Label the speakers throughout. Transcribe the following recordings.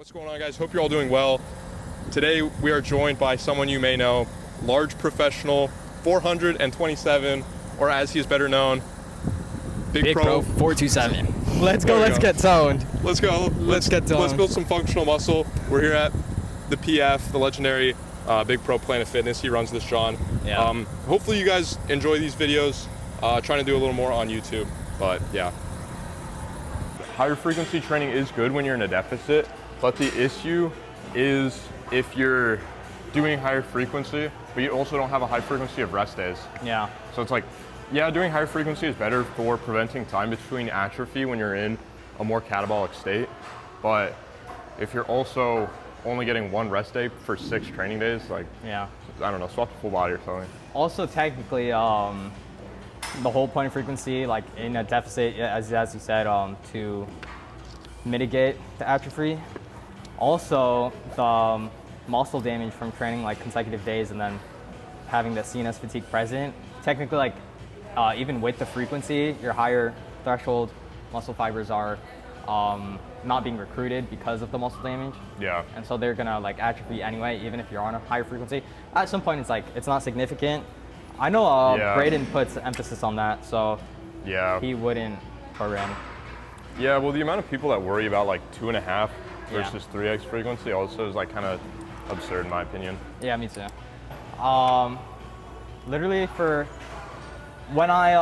Speaker 1: What's going on, guys? Hope you're all doing well. Today we are joined by someone you may know, large professional 427, or as he is better known,
Speaker 2: BigPro427. Let's go, let's get toned.
Speaker 1: Let's go.
Speaker 2: Let's get toned.
Speaker 1: Let's build some functional muscle. We're here at the PF, the legendary Big Pro Planet Fitness. He runs this, John.
Speaker 2: Yeah.
Speaker 1: Hopefully you guys enjoy these videos. Trying to do a little more on YouTube, but yeah. Higher frequency training is good when you're in a deficit, but the issue is if you're doing higher frequency, but you also don't have a high frequency of rest days.
Speaker 2: Yeah.
Speaker 1: So it's like, yeah, doing higher frequency is better for preventing time between atrophy when you're in a more catabolic state. But if you're also only getting one rest day for 6 training days, like,
Speaker 2: Yeah.
Speaker 1: I don't know, swap the full body or something.
Speaker 2: Also, technically, the whole point of frequency, like in a deficit, as you said, to mitigate the atrophy. Also, the muscle damage from training like consecutive days and then having the CNS fatigue present. Technically, like even with the frequency, your higher threshold muscle fibers are not being recruited because of the muscle damage.
Speaker 1: Yeah.
Speaker 2: And so they're gonna like atrophy anyway, even if you're on a higher frequency. At some point, it's like it's not significant. I know Braden puts emphasis on that, so
Speaker 1: yeah,
Speaker 2: he wouldn't program.
Speaker 1: Yeah, well, the amount of people that worry about like 2.5 versus 3x frequency also is like kind of absurd in my opinion.
Speaker 2: Yeah, me too. Literally for when I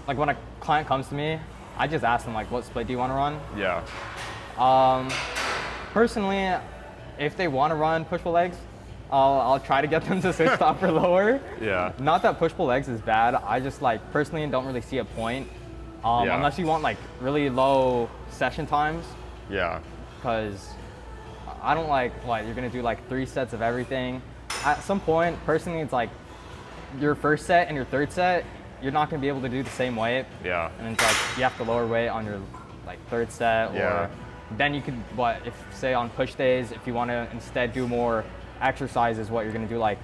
Speaker 2: like when a client comes to me, I just ask them like, what split do you want to run?
Speaker 1: Yeah.
Speaker 2: Personally, if they want to run push-pull legs, I'll try to get them to switch to upper lower.
Speaker 1: Yeah.
Speaker 2: Not that push-pull legs is bad. I just like personally don't really see a point unless you want like really low session times.
Speaker 1: Yeah.
Speaker 2: Because I don't like what you're gonna do like 3 sets of everything. At some point, personally, it's like your first set and your third set, you're not gonna be able to do the same weight.
Speaker 1: Yeah.
Speaker 2: And it's like you have to lower weight on your like third set, or then you could if say on push days, if you want to instead do more exercises, what you're gonna do like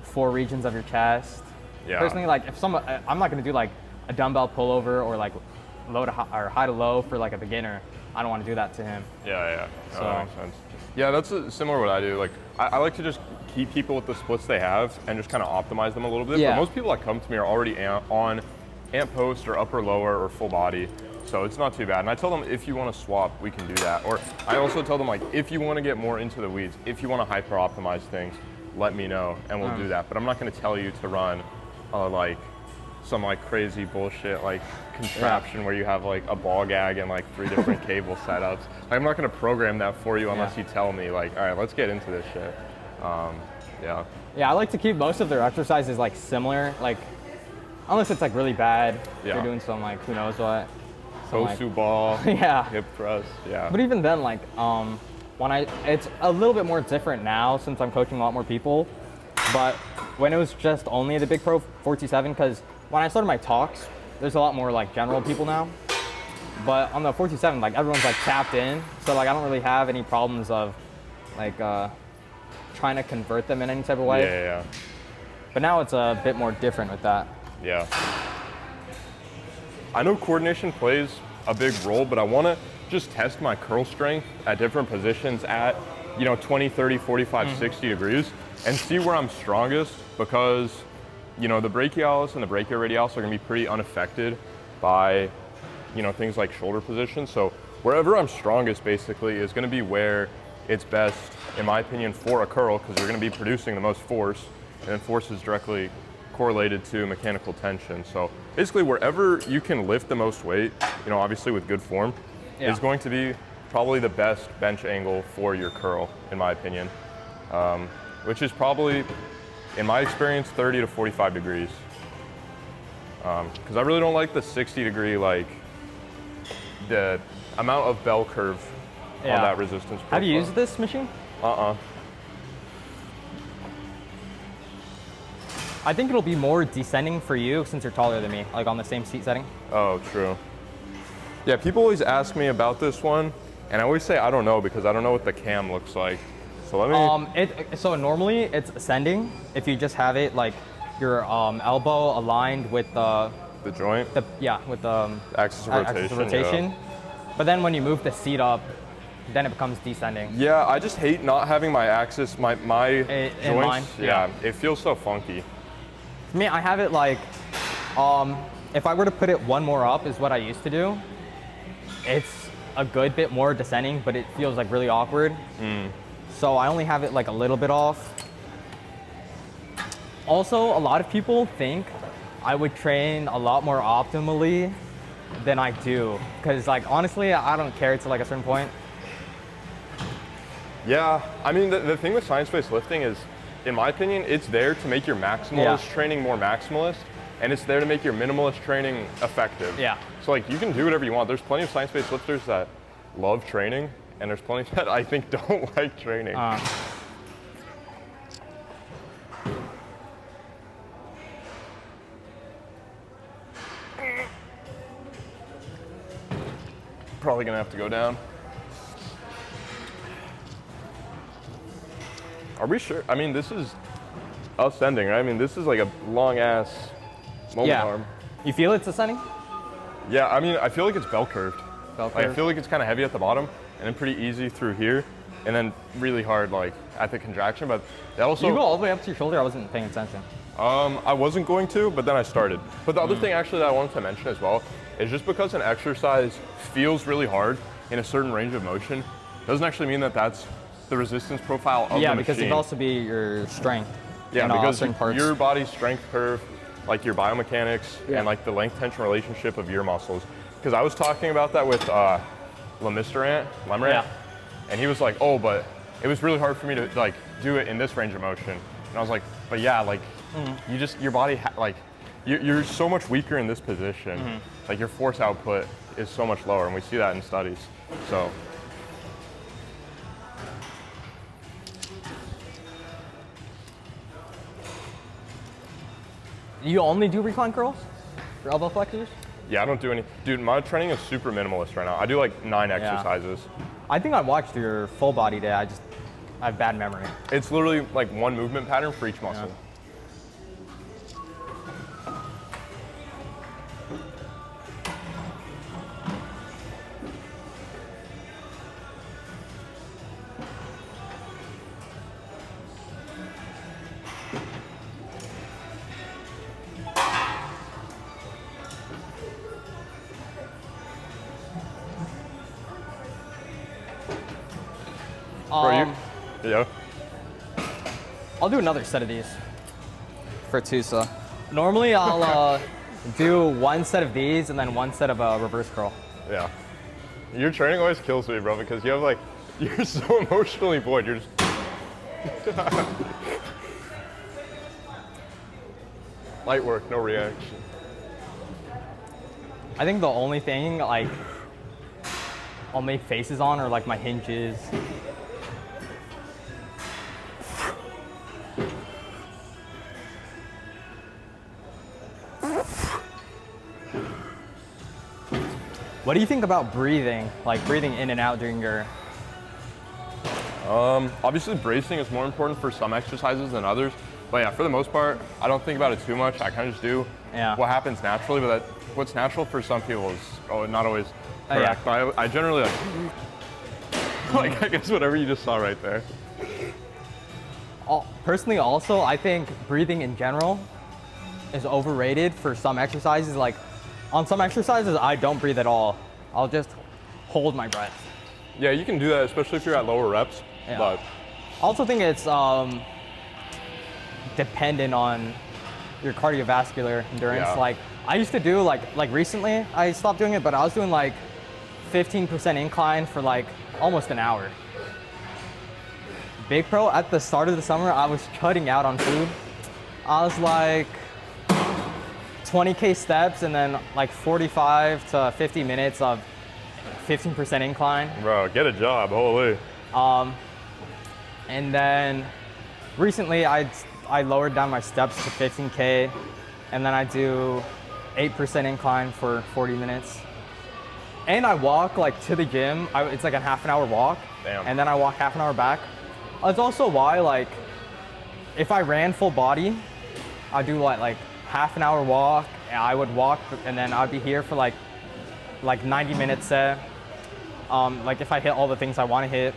Speaker 2: 4 regions of your chest.
Speaker 1: Yeah.
Speaker 2: Personally, like if I'm not gonna do like a dumbbell pullover or like low to high or high to low for like a beginner. I don't want to do that to him.
Speaker 1: Yeah.
Speaker 2: So
Speaker 1: that makes sense. Yeah, that's similar what I do. Like I like to just keep people with the splits they have and just kind of optimize them a little bit.
Speaker 2: Yeah.
Speaker 1: But most people that come to me are already on amp post or upper lower or full body. So it's not too bad. And I tell them if you want to swap, we can do that. Or I also tell them like if you want to get more into the weeds, if you want to hyper optimize things, let me know and we'll do that. But I'm not going to tell you to run like some like crazy bullshit like contraption where you have like a ball gag and like 3 different cable setups. I'm not going to program that for you unless you tell me like, all right, let's get into this shit. Yeah, I
Speaker 2: like to keep most of their exercises like similar, like unless it's like really bad. They're doing some like who knows what.
Speaker 1: Toosa ball, hip thrust,
Speaker 2: But even then, like it's a little bit more different now since I'm coaching a lot more people. But when it was just only the BigPro427, because when I started my talks, there's a lot more like general people now. But on the 427, like everyone's like tapped in, so like I don't really have any problems of like trying to convert them in any type of way.
Speaker 1: Yeah.
Speaker 2: But now it's a bit more different with that.
Speaker 1: Yeah. I know coordination plays a big role, but I want to just test my curl strength at different positions at 20, 30, 45, 60 degrees and see where I'm strongest, because the brachialis and the brachioradialis are going to be pretty unaffected by things like shoulder position. So wherever I'm strongest basically is going to be where it's best, in my opinion, for a curl, because you're going to be producing the most force, and then force is directly correlated to mechanical tension. So basically wherever you can lift the most weight, obviously with good form, is going to be probably the best bench angle for your curl, in my opinion, which is probably, in my experience, 30 to 45 degrees. Because I really don't like the 60 degree, like the amount of bell curve on that resistance profile.
Speaker 2: Have you used this machine? I think it'll be more descending for you since you're taller than me, like on the same seat setting.
Speaker 1: Oh, true. Yeah, people always ask me about this one, and I always say I don't know because I don't know what the cam looks like. So let me.
Speaker 2: So normally it's ascending if you just have it like your elbow aligned with the
Speaker 1: joint.
Speaker 2: With the
Speaker 1: axis of rotation.
Speaker 2: But then when you move the seat up, then it becomes descending.
Speaker 1: Yeah, I just hate not having my axis, my
Speaker 2: In
Speaker 1: joints.
Speaker 2: line,
Speaker 1: Yeah, it feels so funky.
Speaker 2: For me, I have it like, if I were to put it one more up is what I used to do, it's a good bit more descending, but it feels like really awkward. So I only have it like a little bit off. Also, a lot of people think I would train a lot more optimally than I do. Because like, honestly, I don't care to like a certain point.
Speaker 1: Yeah, I mean, the thing with science-based lifting is, in my opinion, it's there to make your maximalist training more maximalist, and it's there to make your minimalist training effective.
Speaker 2: Yeah.
Speaker 1: So like, you can do whatever you want. There's plenty of science-based lifters that love training, and there's plenty that I think don't like training. Probably gonna have to go down. Are we sure? I mean, this is ascending, right? I mean, this is like a long ass moment arm.
Speaker 2: You feel it's ascending?
Speaker 1: Yeah, I mean, I feel like it's bell curved.
Speaker 2: Bell curve.
Speaker 1: Like, I feel like it's kind of heavy at the bottom, and then pretty easy through here, and then really hard like at the contraction. But that also.
Speaker 2: You go all the way up to your shoulder. I wasn't paying attention.
Speaker 1: I wasn't going to, but then I started. But the other thing actually that I wanted to mention as well is just because an exercise feels really hard in a certain range of motion, doesn't actually mean that that's the resistance profile of the machine.
Speaker 2: Yeah, because it can also be your strength.
Speaker 1: Yeah,
Speaker 2: in
Speaker 1: because
Speaker 2: certain parts.
Speaker 1: your body's strength curve, like your biomechanics, and like the length tension relationship of your muscles. Because I was talking about that with Lemrant, and he was like, oh, but it was really hard for me to like do it in this range of motion. And I was like, but yeah, like you just, your body, like you're so much weaker in this position. Like your force output is so much lower, and we see that in studies. So.
Speaker 2: You only do recline curls for elbow flexors?
Speaker 1: Yeah, I don't do any. Dude, my training is super minimalist right now. I do like 9 exercises.
Speaker 2: I think I watched your full body day. I have bad memory.
Speaker 1: It's literally like one movement pattern for each muscle. Yeah.
Speaker 2: I'll do another set of these for Toosa. Normally I'll do one set of these and then one set of a reverse curl.
Speaker 1: Yeah. Your training always kills me, bro, because you have like, you're so emotionally void. You're just light work, no reaction.
Speaker 2: I think the only thing like I'll make faces on are like my hinges. What do you think about breathing? Like breathing in and out during your...
Speaker 1: Obviously bracing is more important for some exercises than others. But yeah, for the most part, I don't think about it too much. I kind of just do what happens naturally, but what's natural for some people is not always correct. But I generally like I guess whatever you just saw right there.
Speaker 2: Personally also, I think breathing in general is overrated for some exercises. Like on some exercises, I don't breathe at all. I'll just hold my breath.
Speaker 1: Yeah, you can do that, especially if you're at lower reps.
Speaker 2: Yeah.
Speaker 1: But
Speaker 2: I also think it's dependent on your cardiovascular endurance.
Speaker 1: Yeah.
Speaker 2: Like I used to do like recently, I stopped doing it, but I was doing like 15% incline for like almost an hour. BigPro, at the start of the summer, I was cutting out on food. I was like 20K steps and then like 45 to 50 minutes of 15% incline.
Speaker 1: bro, get a job, holy.
Speaker 2: And then recently I lowered down my steps to 15K, and then I do 8% incline for 40 minutes. And I walk like to the gym. It's like a half an hour walk.
Speaker 1: Damn.
Speaker 2: And then I walk half an hour back. That's also why like if I ran full body, I'd do like half an hour walk. And I would walk and then I'd be here for like 90 minutes set. Like if I hit all the things I want to hit,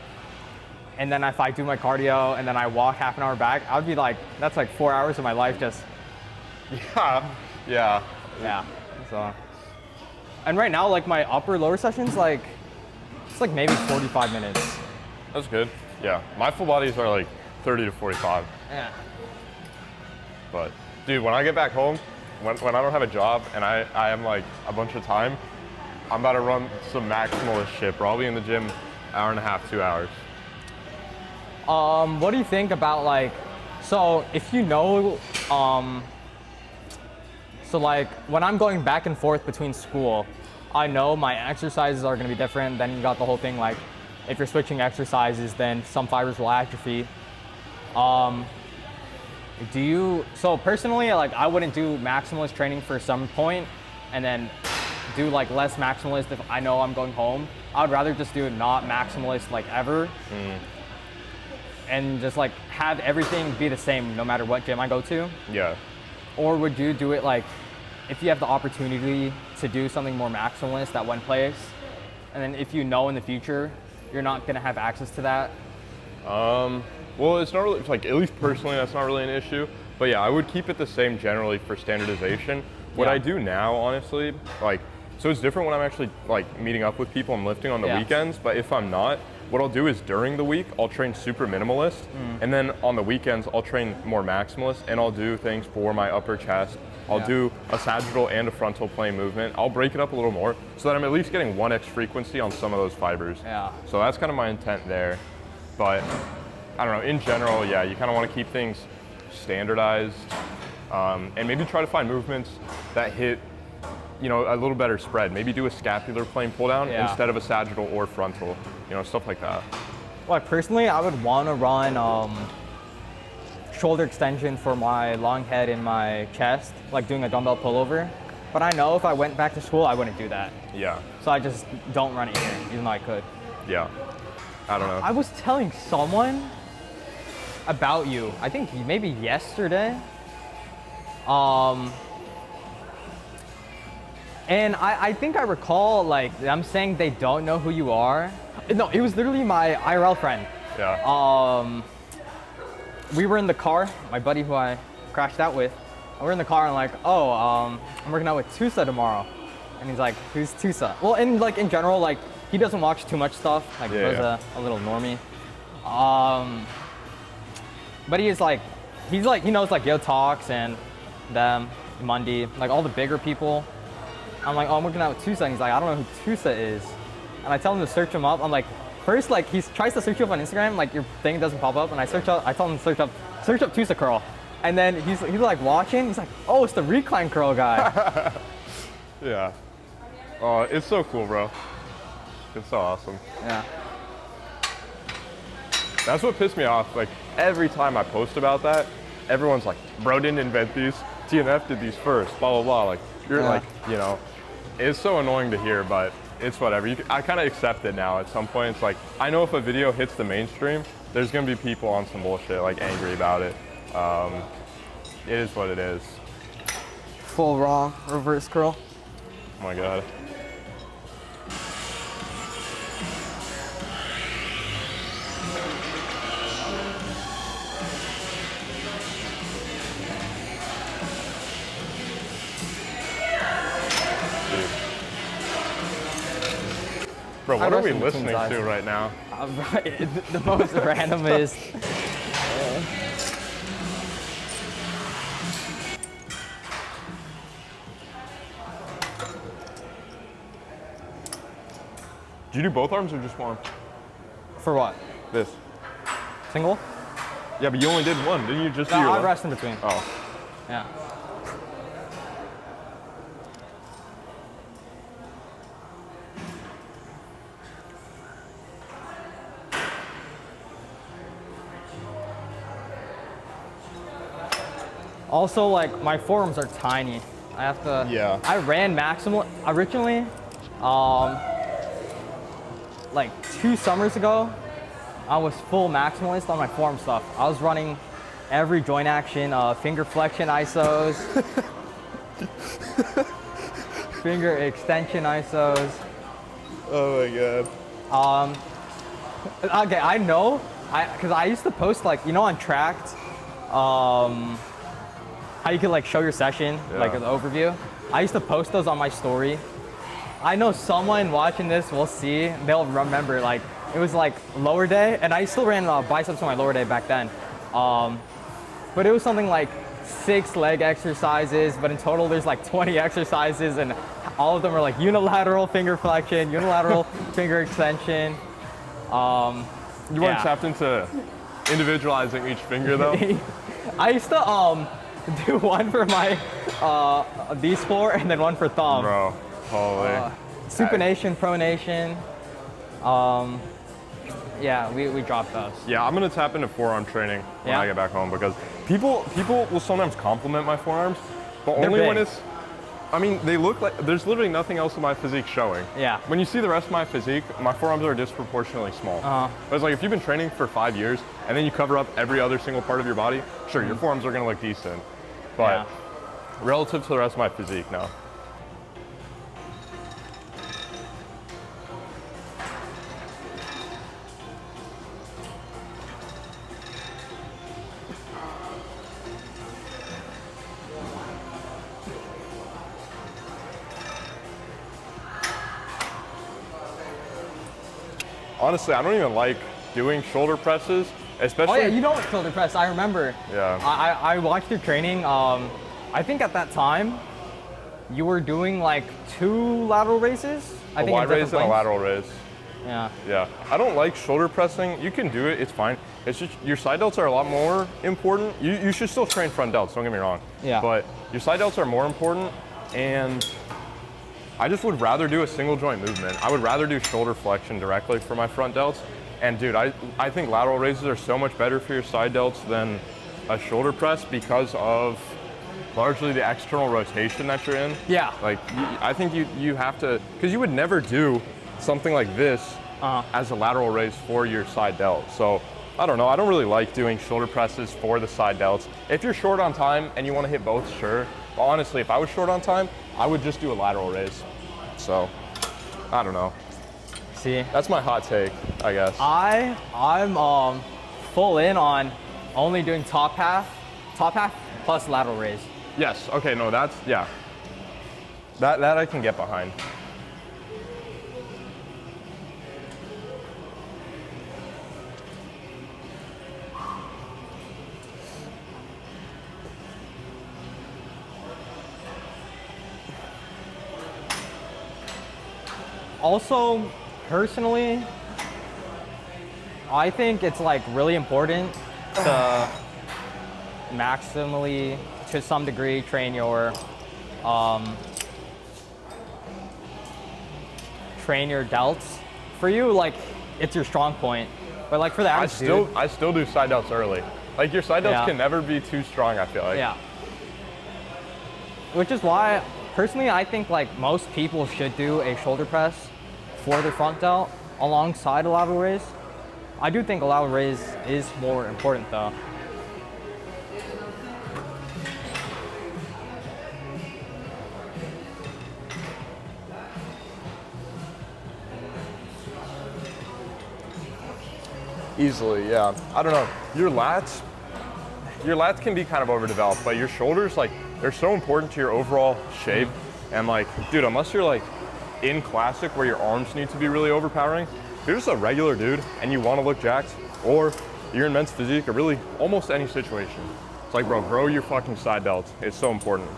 Speaker 2: and then if I do my cardio and then I walk half an hour back, I would be like, that's like 4 hours of my life just.
Speaker 1: Yeah.
Speaker 2: So, and right now, like my upper lower sessions, like it's like maybe 45 minutes.
Speaker 1: That's good. Yeah, my full bodies are like 30 to 45.
Speaker 2: Yeah.
Speaker 1: But dude, when I get back home, when I don't have a job and I am like a bunch of time, I'm about to run some maximalist shit, bro. I'll be in the gym hour and a half, 2 hours.
Speaker 2: What do you think about like, so if you know, so like when I'm going back and forth between school, I know my exercises are gonna be different. Then you got the whole thing like, if you're switching exercises, then some fibers will atrophy. So personally, like I wouldn't do maximalist training for some point and then do like less maximalist if I know I'm going home. I would rather just do not maximalist like ever. And just like have everything be the same no matter what gym I go to.
Speaker 1: Yeah.
Speaker 2: Or would you do it like, if you have the opportunity to do something more maximalist at one place, and then if you know in the future you're not gonna have access to that?
Speaker 1: Well, it's not really, like at least personally, that's not really an issue. But yeah, I would keep it the same generally for standardization. What I do now, honestly, like, so it's different when I'm actually like meeting up with people and lifting on the weekends, but if I'm not, what I'll do is during the week, I'll train super minimalist, and then on the weekends, I'll train more maximalist, and I'll do things for my upper chest. I'll do a sagittal and a frontal plane movement. I'll break it up a little more so that I'm at least getting 1x frequency on some of those fibers. So that's kind of my intent there. But I don't know, in general, yeah, you kind of want to keep things standardized, and maybe try to find movements that hit, you know, a little better spread. Maybe do a scapular plane pull down instead of a sagittal or frontal, you know, stuff like that.
Speaker 2: Well, personally, I would want to run shoulder extension for my long head and my chest, like doing a dumbbell pullover. But I know if I went back to school, I wouldn't do that.
Speaker 1: Yeah.
Speaker 2: So I just don't run it here, even though I could.
Speaker 1: Yeah. I don't know.
Speaker 2: I was telling someone about you, I think maybe yesterday. And I think I recall like them saying they don't know who you are. No, it was literally my IRL friend.
Speaker 1: Yeah.
Speaker 2: We were in the car, my buddy who I crashed out with. We're in the car and like, I'm working out with Toosa tomorrow. And he's like, who's Toosa? Well, in like in general, like he doesn't watch too much stuff. Like he was a little normie. But he knows like Yo Talks and them, Mundy, like all the bigger people. I'm like, I'm working out with Toosa, and he's like, I don't know who Toosa is. And I tell him to search him up. I'm like, first, like he tries to search you up on Instagram, like your thing doesn't pop up, and I tell him to search up Toosa curl. And then he's like watching, he's like, oh, it's the recline curl guy.
Speaker 1: Yeah. Oh, it's so cool, bro. It's so awesome.
Speaker 2: Yeah.
Speaker 1: That's what pissed me off. Like every time I post about that, everyone's like, bro didn't invent these. TNF did these first, blah, blah, blah. Like you're like, you know, it's so annoying to hear, but it's whatever. I kind of accept it now. At some point, it's like, I know if a video hits the mainstream, there's gonna be people on some bullshit, like angry about it. It is what it is.
Speaker 2: Full raw reverse curl.
Speaker 1: Oh my God. Bro, what are we listening to right now?
Speaker 2: The most randomest.
Speaker 1: Did you do both arms or just one?
Speaker 2: For what?
Speaker 1: This.
Speaker 2: Single?
Speaker 1: Yeah, but you only did one. Didn't you just do your
Speaker 2: I
Speaker 1: one?
Speaker 2: rest in between.
Speaker 1: Oh.
Speaker 2: Yeah. Also, like, my forearms are tiny. I have to, I ran maximal originally, like 2 summers ago, I was full maximalist on my forearm stuff. I was running every joint action, finger flexion isos, finger extension isos.
Speaker 1: Oh my God.
Speaker 2: Okay, I know, because I used to post like, you know, on Tracked, how you could like show your session, like an overview. I used to post those on my story. I know someone watching this will see, they'll remember like, it was like lower day, and I still ran biceps on my lower day back then. But it was something like 6 leg exercises, but in total there's like 20 exercises, and all of them are like unilateral finger flexion, unilateral finger extension.
Speaker 1: You weren't tapped into individualizing each finger though?
Speaker 2: I used to do one for my these 4 and then one for thumb.
Speaker 1: Bro, holy.
Speaker 2: Supination, pronation. Yeah, we dropped those.
Speaker 1: Yeah, I'm gonna tap into forearm training when I get back home, because people will sometimes compliment my forearms, but only when it's, I mean, they look like, there's literally nothing else in my physique showing.
Speaker 2: Yeah.
Speaker 1: When you see the rest of my physique, my forearms are disproportionately small. But it's like, if you've been training for 5 years and then you cover up every other single part of your body, sure, your forearms are gonna look decent. But relative to the rest of my physique, no. Honestly, I don't even like doing shoulder presses, especially.
Speaker 2: Oh yeah, you don't shoulder press, I remember.
Speaker 1: Yeah.
Speaker 2: I watched your training. I think at that time, you were doing like 2 lateral raises.
Speaker 1: A wide raise and a lateral raise.
Speaker 2: Yeah.
Speaker 1: Yeah. I don't like shoulder pressing. You can do it, it's fine. It's just your side delts are a lot more important. You should still train front delts, don't get me wrong.
Speaker 2: Yeah.
Speaker 1: But your side delts are more important, and I just would rather do a single joint movement. I would rather do shoulder flexion directly for my front delts. And dude, I think lateral raises are so much better for your side delts than a shoulder press because of largely the external rotation that you're in.
Speaker 2: Yeah.
Speaker 1: Like, I think you have to, because you would never do something like this as a lateral raise for your side delt. So I don't know, I don't really like doing shoulder presses for the side delts. If you're short on time and you want to hit both, sure. But honestly, if I was short on time, I would just do a lateral raise. So, I don't know.
Speaker 2: See?
Speaker 1: That's my hot take, I guess.
Speaker 2: I'm full in on only doing top half plus lateral raise.
Speaker 1: Yes, okay, no, that's, yeah. That I can get behind.
Speaker 2: Also, personally, I think it's like really important to maximally, to some degree, train your delts. For you, like, it's your strong point, but like for the average dude,
Speaker 1: I still do side delts early. Like, your side delts can never be too strong, I feel like.
Speaker 2: Yeah. Which is why, personally, I think like most people should do a shoulder press for their front delt alongside a lateral raise. I do think a lateral raise is more important though.
Speaker 1: Easily, yeah. I don't know. Your lats can be kind of overdeveloped, but your shoulders, like, they're so important to your overall shape. And like, dude, unless you're like in classic where your arms need to be really overpowering, if you're just a regular dude and you want to look jacked, or you're in men's physique, or really almost any situation, it's like, bro, grow your fucking side delts. It's so important.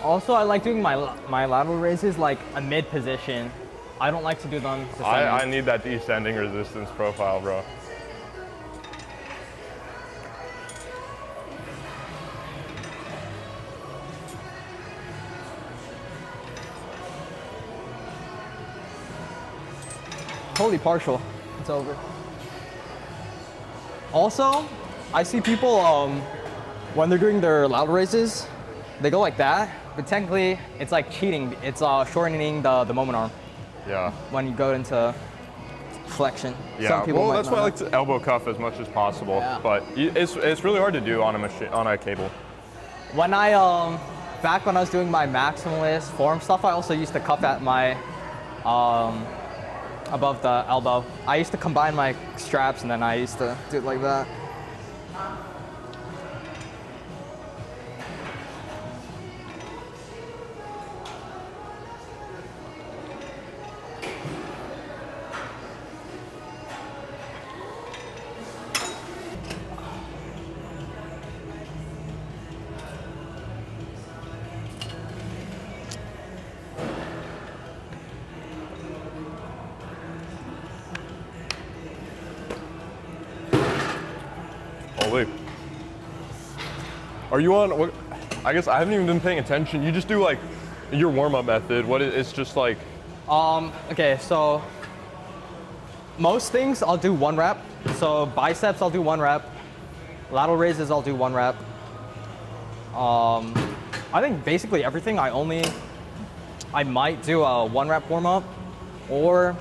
Speaker 2: Also, I like doing my lateral raises like a mid position. I don't like to do them descending.
Speaker 1: I need that descending resistance profile, bro.
Speaker 2: Totally partial. It's over. Also, I see people when they're doing their lateral raises, they go like that, but technically it's like cheating. It's shortening the moment arm.
Speaker 1: Yeah.
Speaker 2: When you go into flexion.
Speaker 1: Yeah.
Speaker 2: Some people
Speaker 1: well,
Speaker 2: might
Speaker 1: that's why I like to elbow cuff as much as possible.
Speaker 2: Yeah.
Speaker 1: But it's really hard to do on a machine, on a cable.
Speaker 2: When I back when I was doing my maximalist forearm stuff, I also used to cuff at my above the elbow. I used to combine my straps and then I used to do it like that.
Speaker 1: Holy. Are you on, what, I guess I haven't even been paying attention. You just do like your warm-up method. It's just like?
Speaker 2: Okay, so most things I'll do 1 rep. So biceps I'll do 1 rep. Lateral raises I'll do 1 rep. I think basically everything I might do a 1 rep warm up or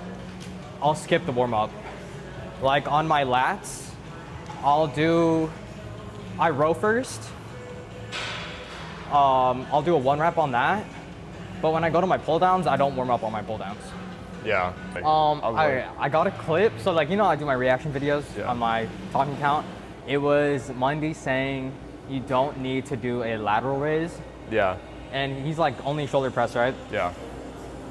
Speaker 2: I'll skip the warm up. Like on my lats, I row first. I'll do a 1 rep on that. But when I go to my pull downs, I don't warm up on my pull downs.
Speaker 1: Yeah.
Speaker 2: I got a clip. So like, you know, I do my reaction videos on my talking account. It was Mundy saying you don't need to do a lateral raise.
Speaker 1: Yeah.
Speaker 2: And he's like, only shoulder press, right?
Speaker 1: Yeah.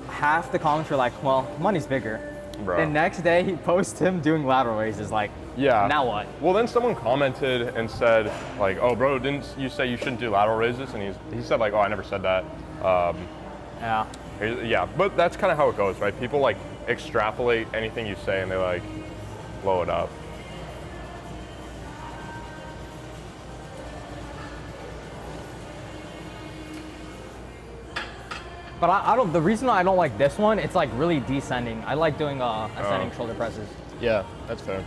Speaker 2: Half the comments were like, well, Mundy's bigger.
Speaker 1: Bro.
Speaker 2: The next day he posts him doing lateral raises, like,
Speaker 1: yeah.
Speaker 2: Now what?
Speaker 1: Well, then someone commented and said, like, oh, bro, didn't you say you shouldn't do lateral raises? And he said, like, oh, I never said that.
Speaker 2: Yeah.
Speaker 1: Yeah, but that's kind of how it goes, right? People, like, extrapolate anything you say and they, like, blow it up.
Speaker 2: But I don't, the reason I don't like this one, it's like really descending. I like doing ascending shoulder presses.
Speaker 1: Yeah, that's fair.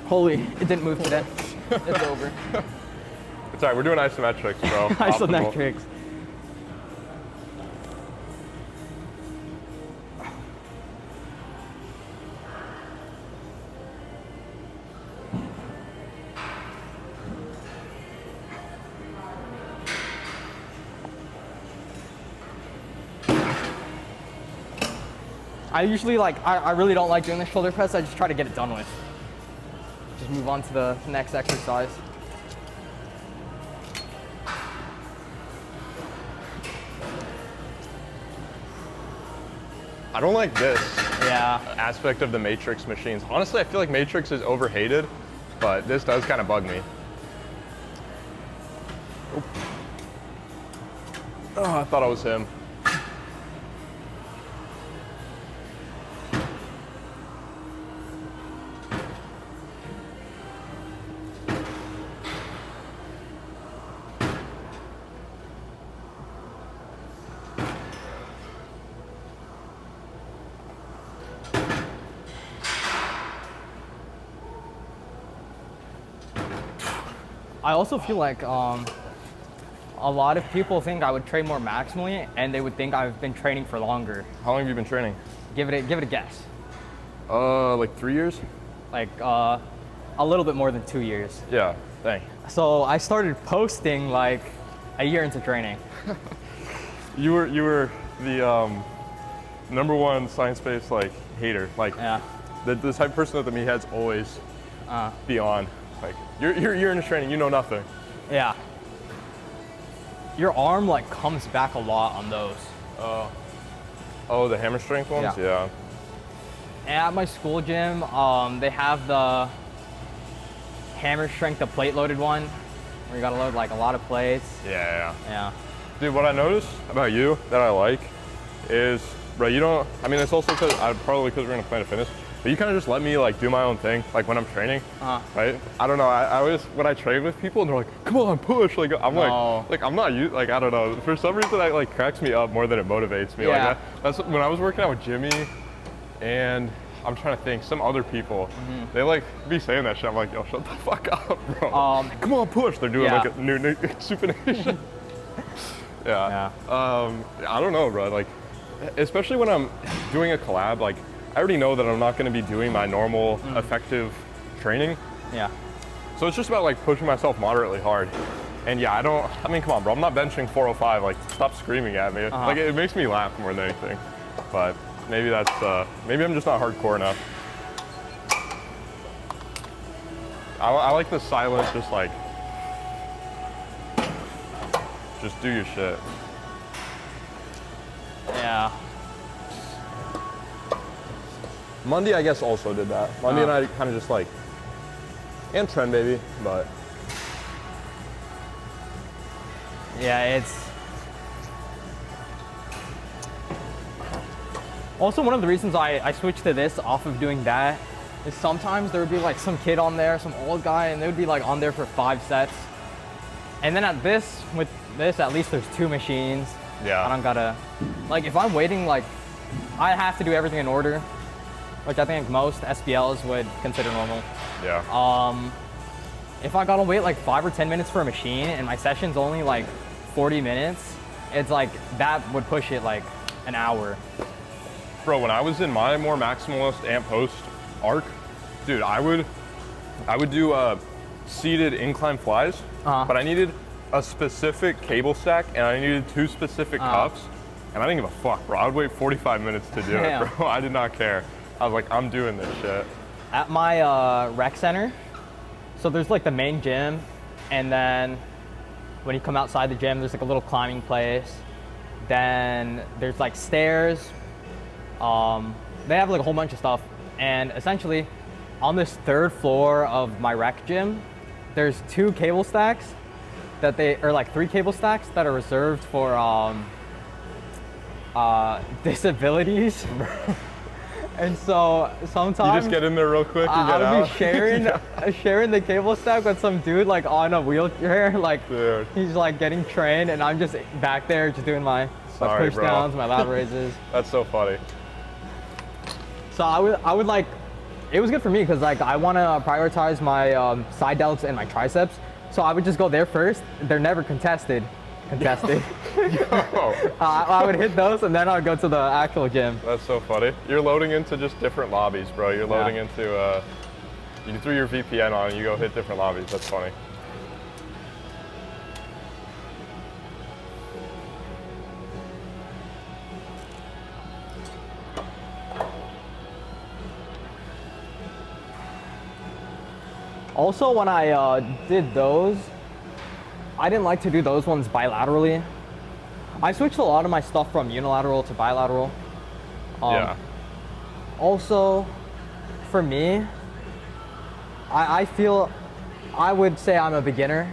Speaker 2: Holy, it didn't move today. It's over.
Speaker 1: It's all right, we're doing isometrics, bro.
Speaker 2: Isometrics. I usually I really don't like doing the shoulder press. I just try to get it done with. Just move on to the next exercise.
Speaker 1: I don't like this
Speaker 2: aspect
Speaker 1: of the Matrix machines. Honestly, I feel like Matrix is overhated, but this does kind of bug me. Oh, I thought it was him.
Speaker 2: I also feel like a lot of people think I would train more maximally, and they would think I've been training for longer.
Speaker 1: How long have you been training?
Speaker 2: Give it a guess.
Speaker 1: Like 3 years?
Speaker 2: Like a little bit more than 2 years.
Speaker 1: Yeah, dang.
Speaker 2: So I started posting like a year into training.
Speaker 1: You were the #1 science-based like hater. Like the type of person that the meatheads always be on. Like you're into training, you know nothing.
Speaker 2: Yeah. Your arm like comes back a lot on those.
Speaker 1: Oh, the hammer strength ones? Yeah.
Speaker 2: And at my school gym, they have the hammer strength, the plate loaded one, where you gotta load like a lot of plates.
Speaker 1: Yeah. Dude, what I noticed about you that I like is, bro, you don't, I mean, it's also probably because we're in a Planet Fitness, but you kind of just let me like do my own thing, like when I'm training, right? I don't know, I always, when I train with people and they're like, come on, push, like I'm like I'm not, like, I don't know, for some reason that like cracks me up more than it motivates me.
Speaker 2: Yeah.
Speaker 1: Like that's when I was working out with Jimmy and I'm trying to think, some other people, they like be saying that shit, I'm like, yo, shut the fuck up, bro. Come on, push. They're doing like a new supination. I don't know, bro, like, especially when I'm doing a collab, like I already know that I'm not going to be doing my normal effective training.
Speaker 2: Yeah.
Speaker 1: So it's just about like pushing myself moderately hard. And yeah, I mean, come on, bro, I'm not benching 405. Like, stop screaming at me. Like, it makes me laugh more than anything. But maybe that's, maybe I'm just not hardcore enough. I like the silent, just like, just do your shit.
Speaker 2: Yeah.
Speaker 1: Monday, I guess, also did that. Monday and I kind of just like, and Trend Baby, but.
Speaker 2: Yeah, it's also one of the reasons I switched to this off of doing that is sometimes there would be like some kid on there, some old guy, and they would be like on there for 5 sets. And then with this, at least there's 2 machines.
Speaker 1: Yeah.
Speaker 2: I don't gotta, like if I'm waiting, like I have to do everything in order, which I think most SBLs would consider normal.
Speaker 1: Yeah.
Speaker 2: If I gotta wait like 5 or 10 minutes for a machine and my session's only like 40 minutes, it's like that would push it like an hour.
Speaker 1: Bro, when I was in my more maximalist amp post arc, dude, I would do seated incline flies, but I needed a specific cable stack and I needed 2 specific cuffs, and I didn't give a fuck, bro. I would wait 45 minutes to do it, bro. I did not care. I was like, I'm doing this shit.
Speaker 2: At my rec center, so there's like the main gym, and then when you come outside the gym, there's like a little climbing place. Then there's like stairs. They have like a whole bunch of stuff. And essentially, on this 3rd floor of my rec gym, there's 2 cable stacks or like 3 cable stacks that are reserved for disabilities. And so sometimes
Speaker 1: you just get in there real quick and get out.
Speaker 2: I would be sharing the cable stack with some dude like on a wheelchair, like
Speaker 1: dude. He's
Speaker 2: like getting trained, and I'm just back there just doing my push downs, my lateral raises.
Speaker 1: That's so funny.
Speaker 2: So I would like, it was good for me because like I want to prioritize my side delts and my triceps. So I would just go there first. They're never contested. I would hit those and then I would go to the actual gym.
Speaker 1: That's so funny. You're loading into just different lobbies, bro. You're loading into, you threw your VPN on and you go hit different lobbies. That's funny.
Speaker 2: Also, when I did those, I didn't like to do those ones bilaterally. I switched a lot of my stuff from unilateral to bilateral.
Speaker 1: Yeah.
Speaker 2: Also, for me, I feel, I would say I'm a beginner.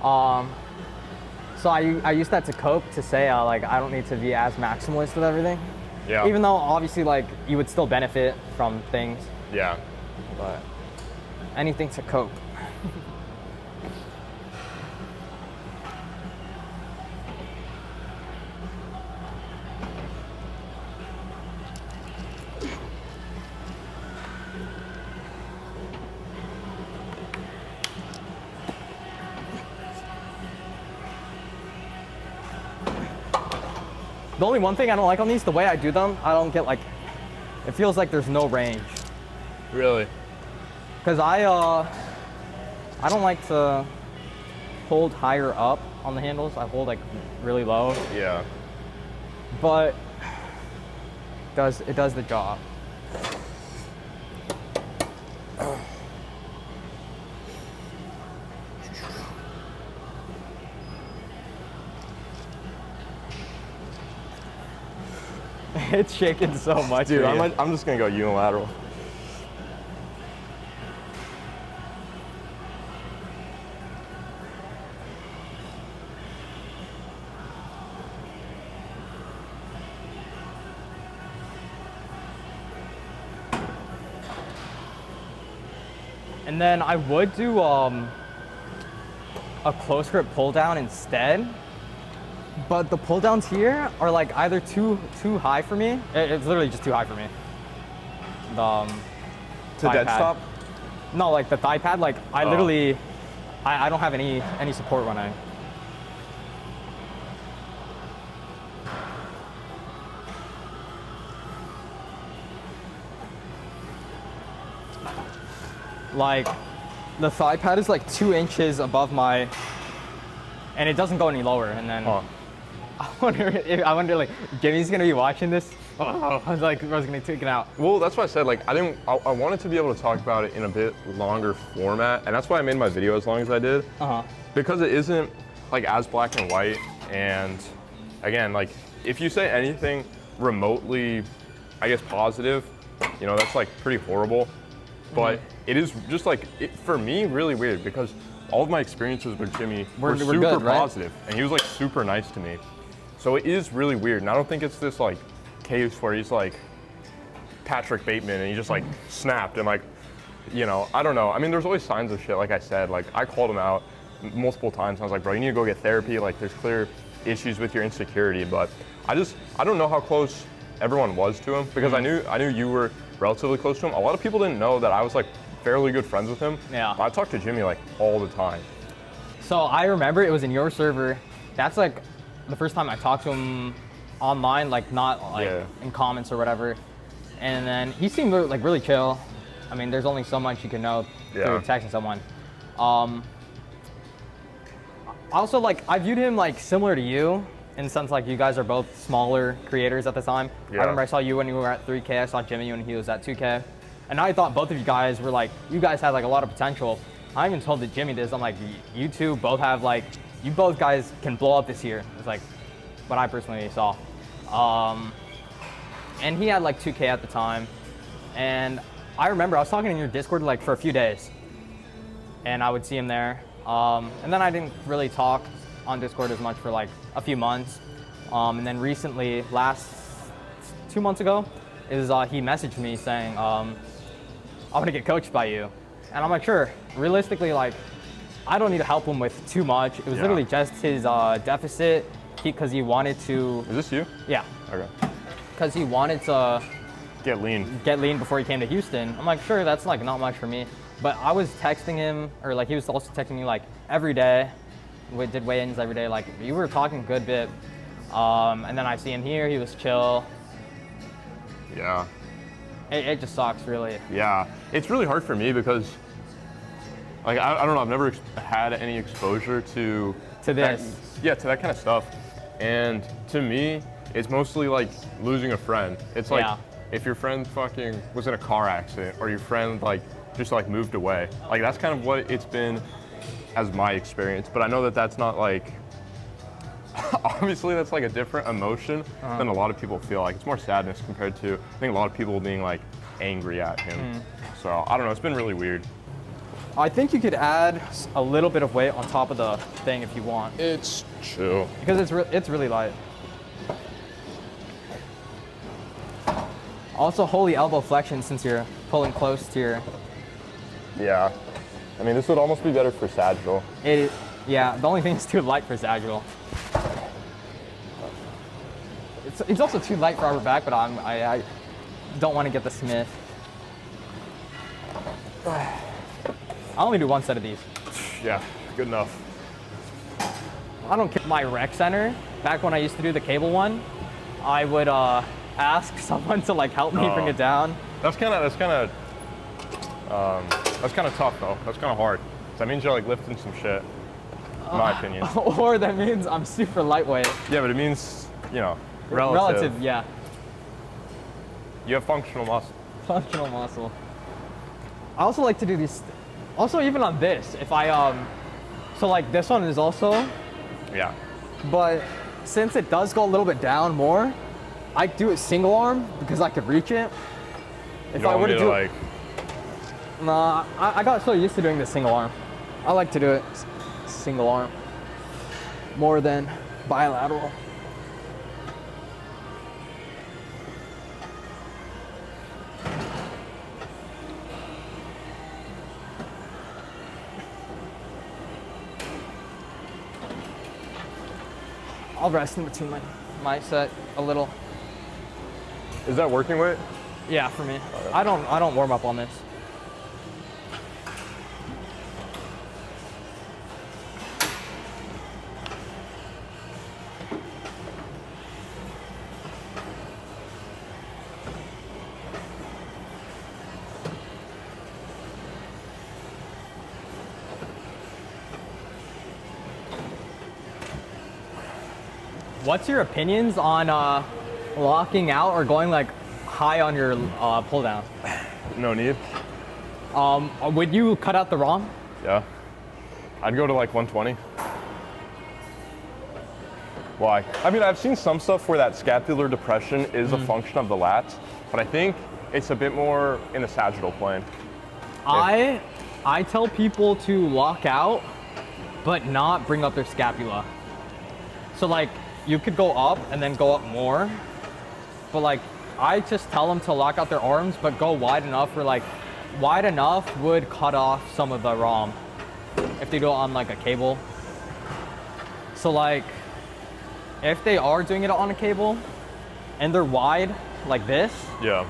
Speaker 2: So I use that to cope, to say like I don't need to be as maximalist with everything.
Speaker 1: Yeah.
Speaker 2: Even though obviously like you would still benefit from things.
Speaker 1: Yeah.
Speaker 2: But anything to cope. The only one thing I don't like on these, the way I do them, I don't get like, it feels like there's no range.
Speaker 1: Really?
Speaker 2: Because I don't like to hold higher up on the handles. I hold like really low.
Speaker 1: Yeah.
Speaker 2: But it does the job. It's shaking so much.
Speaker 1: Dude, I'm just gonna go unilateral.
Speaker 2: And then I would do a close grip pull down instead. But the pull downs here are like either too high for me. It's literally just too high for me.
Speaker 1: To dead stop?
Speaker 2: No, like the thigh pad, like I literally, I don't have any support when I. like the thigh pad is like 2 inches above my, and it doesn't go any lower. And then I wonder like Jimmy's gonna be watching this. Oh, I was like, I was gonna take it out.
Speaker 1: Well, that's why I said like I wanted to be able to talk about it in a bit longer format, and that's why I made my video as long as I did. Because it isn't like as black and white, and again, like if you say anything remotely, I guess positive, you know, that's like pretty horrible. But it is just like, for me, really weird because all of my experiences with Jimmy were super
Speaker 2: good, right?
Speaker 1: positive, and he was like super nice to me. So it is really weird, and I don't think it's this like case where he's like Patrick Bateman and he just like snapped and like, you know, I don't know. I mean, there's always signs of shit, like I said. Like I called him out multiple times. I was like, bro, you need to go get therapy. Like there's clear issues with your insecurity. But I don't know how close everyone was to him because I knew you were relatively close to him. A lot of people didn't know that I was like fairly good friends with him.
Speaker 2: Yeah.
Speaker 1: I talked to Jimmy like all the time.
Speaker 2: So I remember it was in your server. That's like the first time I talked to him online, like not like in comments or whatever. And then he seemed like really chill. I mean, there's only so much you can know through texting someone. Also, like I viewed him like similar to you in the sense like you guys are both smaller creators at the time. I remember I saw you when you were at 3K. I saw Jimmy when he was at 2K. And I thought both of you guys were like, you guys had like a lot of potential. I even told that Jimmy this. I'm like, you two both have like, you both guys can blow up this year. It's like what I personally saw. And he had like 2K at the time. And I remember I was talking in your Discord like for a few days. And I would see him there. And then I didn't really talk on Discord as much for like a few months. And then recently, last 2 months ago, he messaged me saying, I want to get coached by you. And I'm like, sure. Realistically, like, I don't need to help him with too much. It was literally just his deficit because he wanted to.
Speaker 1: Is this you?
Speaker 2: Yeah.
Speaker 1: Okay.
Speaker 2: Because he wanted to
Speaker 1: get lean
Speaker 2: before he came to Houston. I'm like, sure, that's like not much for me. But I was texting him, or like he was also texting me like every day. We did weigh-ins every day. Like you were talking a good bit. And then I see him here. He was chill.
Speaker 1: Yeah.
Speaker 2: It just sucks, really.
Speaker 1: Yeah, it's really hard for me because, like, I don't know, I've never had any exposure to
Speaker 2: this.
Speaker 1: To that kind of stuff. And to me, it's mostly like losing a friend. It's like if your friend fucking was in a car accident or your friend like just like moved away. Like that's kind of what it's been as my experience. But I know that that's not like, obviously that's like a different emotion than a lot of people feel. Like it's more sadness compared to, I think a lot of people being like angry at him. So I don't know, it's been really weird.
Speaker 2: I think you could add a little bit of weight on top of the thing if you want.
Speaker 1: It's chill.
Speaker 2: Because it's really light. Also, holy elbow flexion since you're pulling close to your.
Speaker 1: Yeah. I mean, this would almost be better for sagittal.
Speaker 2: Yeah, the only thing is too light for sagittal. It's also too light for upper back, but I don't want to get the Smith. I only do one set of these.
Speaker 1: Yeah, good enough.
Speaker 2: I don't care. My rec center, back when I used to do the cable one, I would ask someone to like help me bring it down.
Speaker 1: That's kind of tough though. That's kind of hard. That means you're like lifting some shit, in my opinion.
Speaker 2: Or that means I'm super lightweight.
Speaker 1: Yeah, but it means, you know, relative.
Speaker 2: Yeah.
Speaker 1: You have functional muscle.
Speaker 2: Functional muscle. I also like to do these. Also, even on this, if I so like this one is also.
Speaker 1: Yeah.
Speaker 2: But since it does go a little bit down more, I do it single arm because I could reach it.
Speaker 1: If I were to do like.
Speaker 2: Nah, I got so used to doing the single arm. I like to do it single arm more than bilateral. I'll rest in between my set a little.
Speaker 1: Is that working weight?
Speaker 2: Yeah, for me. Okay. I don't warm up on this. what's your opinions on locking out or going like high on your pull down?
Speaker 1: No need.
Speaker 2: Would you cut out the ROM?
Speaker 1: Yeah. I'd go to like 120. Why? I mean, I've seen some stuff where that scapular depression is a function of the lats, but I think it's a bit more in the sagittal plane.
Speaker 2: I tell people to lock out, but not bring up their scapula. So like, you could go up and then go up more, but like, I just tell them to lock out their arms, but go wide enough where like, wide enough would cut off some of the ROM if they do it on like a cable. So like, if they are doing it on a cable and they're wide like this,
Speaker 1: Yeah.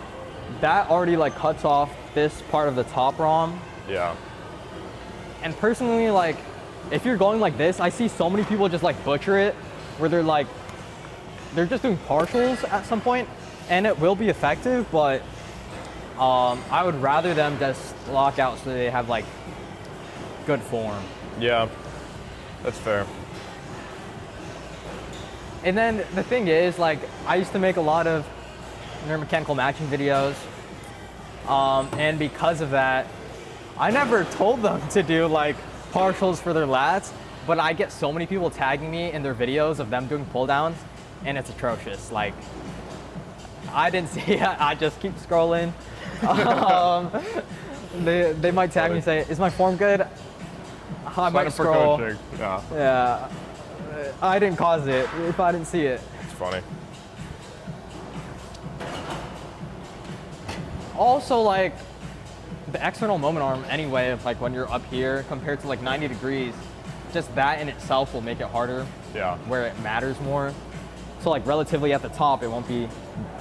Speaker 2: that already like cuts off this part of the top ROM.
Speaker 1: Yeah.
Speaker 2: And personally, like, if you're going like this, I see so many people just like butcher it, where they're like, they're just doing partials at some point, and it will be effective, but I would rather them just lock out so they have like good form.
Speaker 1: Yeah. That's fair.
Speaker 2: And then the thing is, like, I used to make a lot of neuromechanical matching videos, and because of that, I never told them to do like partials for their lats, but I get so many people tagging me in their videos of them doing pull downs, and it's atrocious. Like, I didn't see it, I just keep scrolling. They might tag me and say, is my form good? I might scroll.
Speaker 1: Coaching. Yeah.
Speaker 2: Yeah, I didn't cause it if I didn't see it.
Speaker 1: It's funny.
Speaker 2: Also, like, the external moment arm anyway, of like when you're up here compared to like 90 degrees, just that in itself will make it harder.
Speaker 1: Yeah.
Speaker 2: Where it matters more. So like relatively at the top, it won't be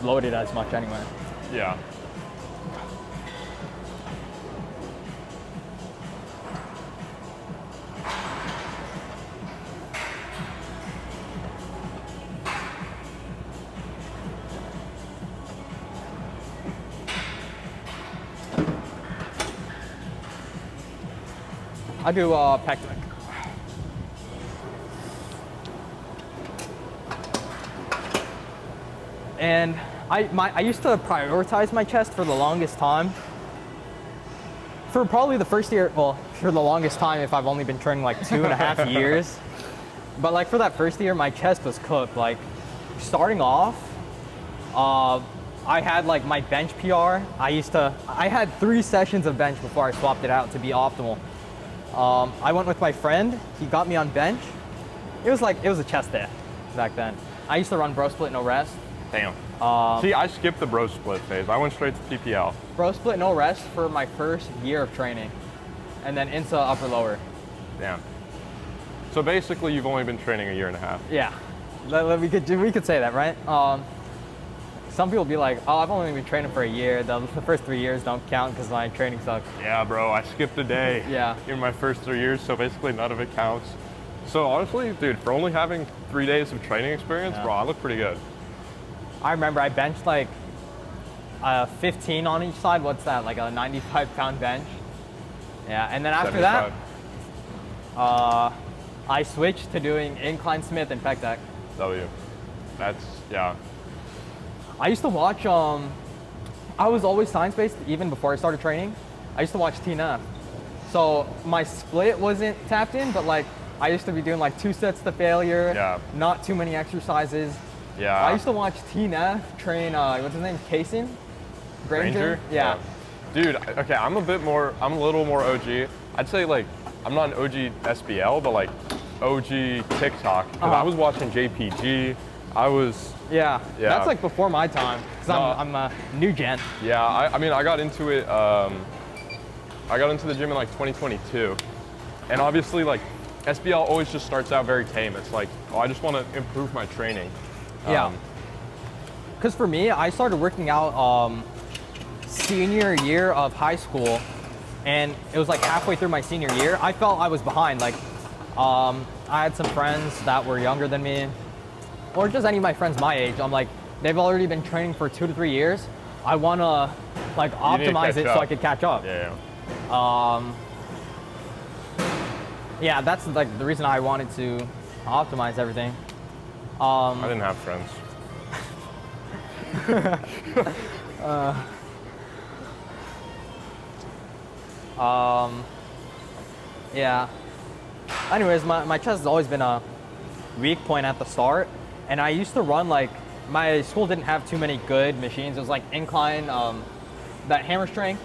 Speaker 2: loaded as much anyway.
Speaker 1: Yeah.
Speaker 2: I do pec deck. And I used to prioritize my chest for the longest time. For probably the first year, well, for the longest time if I've only been training like 2.5 years. But like for that first year, my chest was cooked. Like starting off, I had like my bench PR. I had 3 sessions of bench before I swapped it out to be optimal. I went with my friend. He got me on bench. It was a chest day back then. I used to run bro split no rest.
Speaker 1: Damn. See, I skipped the bro split phase. I went straight to PPL.
Speaker 2: Bro split no rest for my first year of training, and then into upper lower.
Speaker 1: Damn. So basically, you've only been training a year and a half.
Speaker 2: Yeah, we could say that, right? Some people be like, oh, I've only been training for a year. The first 3 years don't count because my training sucks.
Speaker 1: Yeah, bro, I skipped a day.
Speaker 2: Yeah.
Speaker 1: In my first 3 years, so basically none of it counts. So honestly, dude, for only having 3 days of training experience,
Speaker 2: Yeah.
Speaker 1: bro, I look pretty good.
Speaker 2: I remember I benched like 15 on each side. What's that? Like a 95-pound bench. Yeah, and then after
Speaker 1: 75.
Speaker 2: that, I switched to doing incline Smith and pec deck.
Speaker 1: W. That's, yeah.
Speaker 2: I used to watch, I was always science-based even before I started training. I used to watch TNF. So my split wasn't tapped in, but like I used to be doing like 2 sets to failure,
Speaker 1: Yeah.
Speaker 2: not too many exercises.
Speaker 1: Yeah.
Speaker 2: I used to watch TNF train, what's his name, Kaysen?
Speaker 1: Ranger?
Speaker 2: Yeah.
Speaker 1: Dude, okay, I'm a little more OG. I'd say like, I'm not an OG SBL, but like OG TikTok. Because I was watching JPG.
Speaker 2: Yeah,
Speaker 1: Yeah.
Speaker 2: that's like before my time, because I'm a new gen.
Speaker 1: Yeah, I mean, I got into it, I got into the gym in like 2022. And obviously like, SBL always just starts out very tame. It's like, oh, I just want to improve my training.
Speaker 2: Yeah. Because for me, I started working out senior year of high school, and it was like halfway through my senior year. I felt I was behind. Like, I had some friends that were younger than me, or just any of my friends my age. I'm like, they've already been training for 2 to 3 years. I want to like optimize it so I could catch up.
Speaker 1: Yeah.
Speaker 2: Yeah, that's like the reason I wanted to optimize everything.
Speaker 1: I didn't have friends.
Speaker 2: Yeah. Anyways, my chest has always been a weak point at the start, and I used to run like, my school didn't have too many good machines. It was like incline, that hammer strength.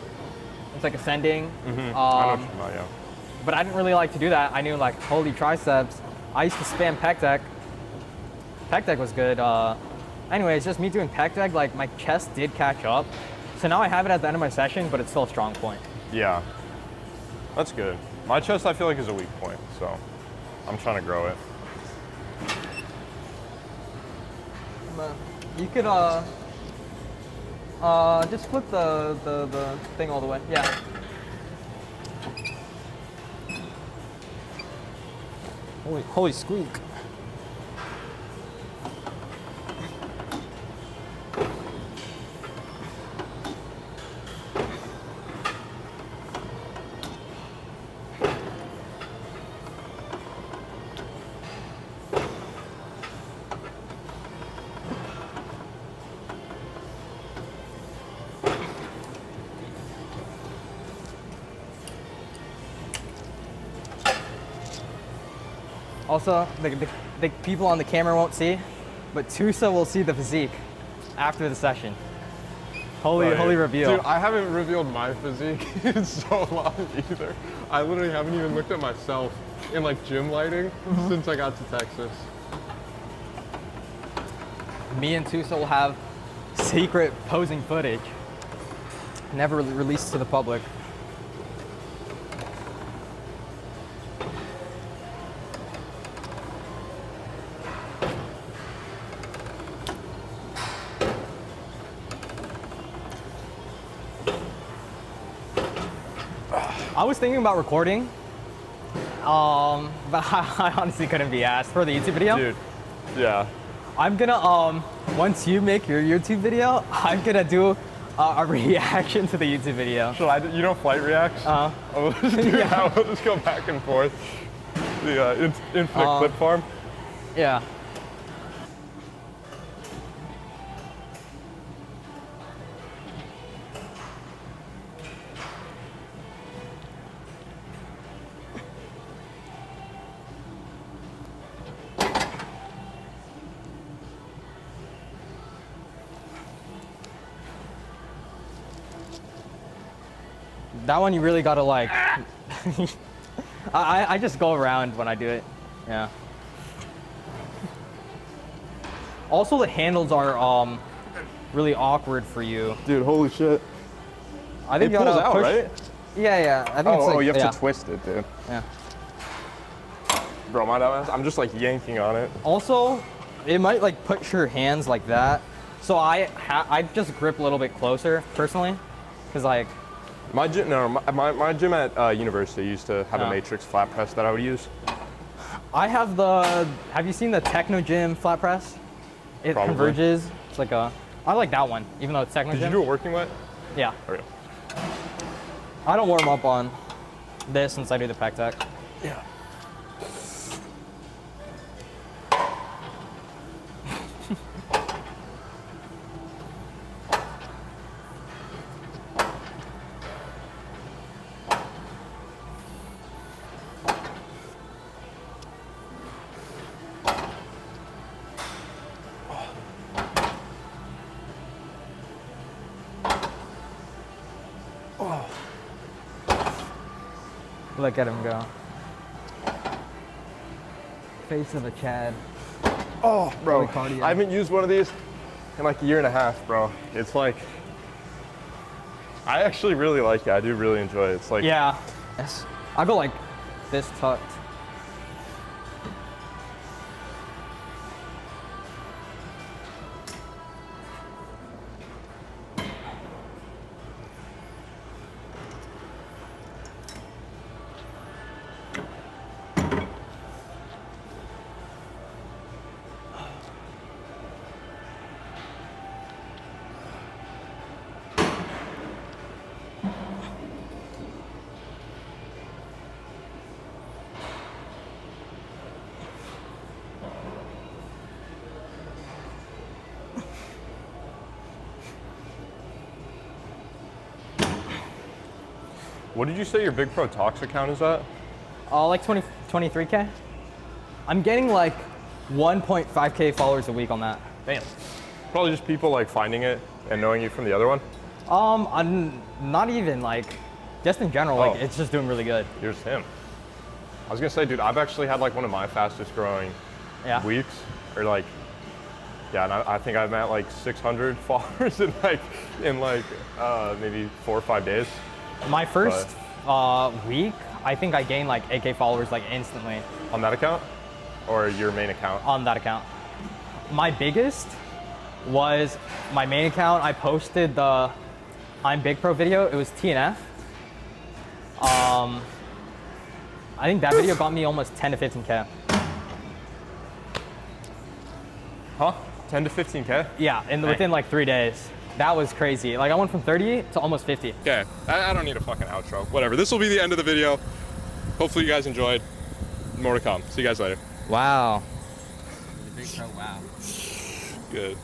Speaker 2: It's like ascending.
Speaker 1: I know what you're talking about, yeah.
Speaker 2: But I didn't really like to do that. I knew like holy triceps. I used to spam pec deck. Pec deck was good. Anyways, just me doing pec deck, like my chest did catch up. So now I have it at the end of my session, but it's still a strong point.
Speaker 1: Yeah, that's good. My chest I feel like is a weak point, so I'm trying to grow it.
Speaker 2: You could just flip the thing all the way. Yeah. Holy squeak. Also, the people on the camera won't see, but Toosa will see the physique after the session. Holy reveal.
Speaker 3: Dude, I haven't revealed my physique in so long either. I literally haven't even looked at myself in like gym lighting since I got to Texas.
Speaker 2: Me and Toosa will have secret posing footage, never released to the public. I was thinking about recording, but I honestly couldn't be asked for the YouTube video.
Speaker 1: Dude, yeah.
Speaker 2: I'm gonna, once you make your YouTube video, I'm gonna do a reaction to the YouTube video.
Speaker 1: Should I, you know Flight Reacts? We'll just do that. We'll just go back and forth. The infinite clip farm.
Speaker 2: Yeah. That one you really gotta like, I just go around when I do it, yeah. Also the handles are really awkward for you.
Speaker 1: Dude, holy shit.
Speaker 2: I think
Speaker 1: it pulls out,
Speaker 2: push.
Speaker 1: right?
Speaker 2: Yeah, I think it's like,
Speaker 1: you have to twist it, dude.
Speaker 2: Yeah.
Speaker 1: Bro, my dumbass, I'm just like yanking on it.
Speaker 2: Also, it might like put your hands like that. So I just grip a little bit closer, personally, because like,
Speaker 1: My gym, my gym at university used to have a matrix flat press that I would use.
Speaker 2: I have have you seen the Techno Gym flat press? It
Speaker 1: Probably.
Speaker 2: converges. It's like I like that one, even though it's Techno Gym.
Speaker 1: Did you do it working wet?
Speaker 2: Yeah.
Speaker 1: Okay.
Speaker 2: I don't warm up on this since I do the pec deck.
Speaker 1: Yeah.
Speaker 2: Look at him go. Face of a Chad.
Speaker 1: Oh, bro,
Speaker 2: cardio.
Speaker 1: I haven't used one of these in like a year and a half, bro. It's like, I actually really like it. I do really enjoy it. It's like,
Speaker 2: Yeah. Yes. I go like this tucked.
Speaker 1: What did you say your Big Pro Talks account is at?
Speaker 2: Like 23K. I'm getting like 1.5K followers a week on that.
Speaker 1: Damn. Probably just people like finding it and knowing you from the other one?
Speaker 2: I'm not even like, just in general, like it's just doing really good.
Speaker 1: Here's him. I was gonna say, dude, I've actually had like one of my fastest growing weeks, or like, yeah, and I think I'm at like 600 followers in maybe 4 or 5 days.
Speaker 2: My first week, I think I gained like 8K followers like instantly.
Speaker 1: On that account? Or your main account?
Speaker 2: On that account. My biggest was my main account. I posted the I'm Big Pro video. It was TNF. I think that video got me almost 10 to 15K.
Speaker 1: Huh? 10 to 15K?
Speaker 2: Yeah, within like 3 days. That was crazy. Like I went from 30 to almost 50.
Speaker 3: Okay, I don't need a fucking outro. Whatever, this will be the end of the video. Hopefully you guys enjoyed. More to come. See you guys later.
Speaker 2: Wow.
Speaker 4: Big Pro, wow.
Speaker 3: Good.